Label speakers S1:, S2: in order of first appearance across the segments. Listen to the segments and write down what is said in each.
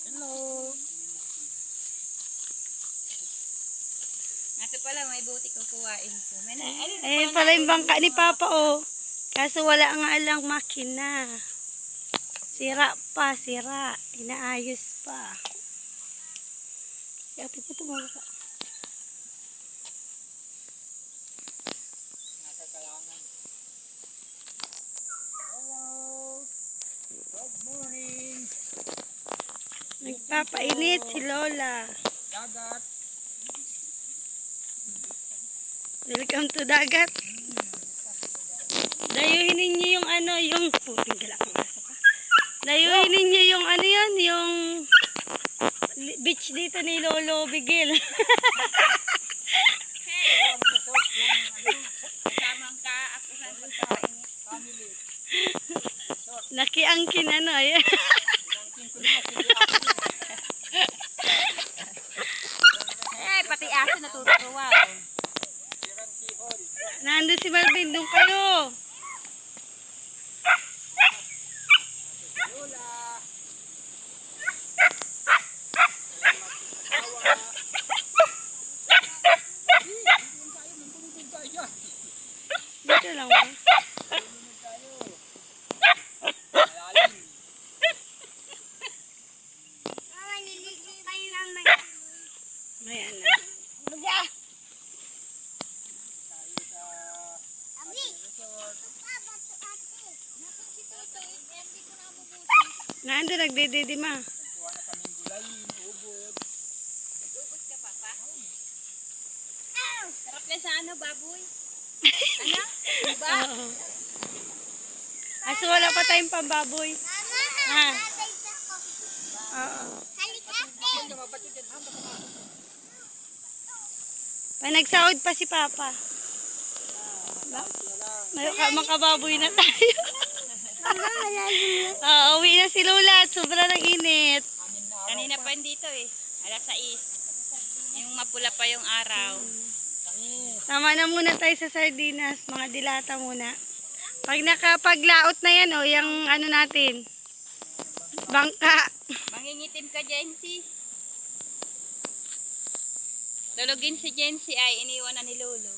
S1: Hello.
S2: Ito pala, may buti kukuhain ko.
S3: Ayun pala yung bangka ni Papa, oh. Kaso wala nga lang makina. Sira pa, sira. Inaayos pa. Ate po tumawag ka.
S1: Nakakalangan. Hello. Good morning.
S3: Nagpapainit si Lola.
S1: Dagat.
S3: Welcome to dagat. Dayuhin ninyo yung ano, yung puting galak ng aso ka. Dayuhin ninyo yung ano yan, yung beach dito ni Lolo Bigil.
S2: Kasamang ka, ako sa pagkainit.
S1: Family.
S3: Nakiangkin ano, ayan.
S2: Pati aso natutuwa.
S3: Nandun si Marvin, doon kayo. Dito lang ba? Ayan na. Nandun, nagdididima.
S1: Kuha na kaming gulay, ubod.
S2: Ubus ka, Papa? Sarap yan sa ano, baboy? Ano? Diba?
S3: Oo. Aso wala pa tayong pambaboy. Ha? Oo. Nagsaod pa si Papa. Makababoy na tayo. Uwi na si Lola at sobra ng init.
S2: Kanina pa yun dito eh. Alas 6. Yung mapula pa yung araw.
S3: Tama na muna tayo sa sardinas. Mga dilata muna. Pag nakapaglaot na yan, oh, yung ano natin. Bangka.
S2: Mangingitim ka, Jency. Tulogin si Jency ay iniwan na ni Lolo.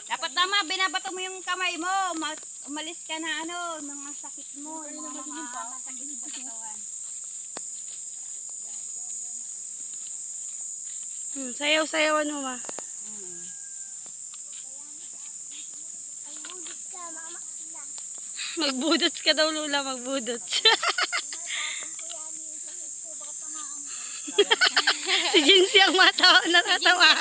S2: Dapat tama, binabato mo yung kamay mo. Umalis ka na ano, mga sakit mo. Mga sakit sa katawan.
S3: Sayaw-sayawan mo, ma. Magbudots ka daw, Lola. Magbudots. Si Jinsi ang natatawa.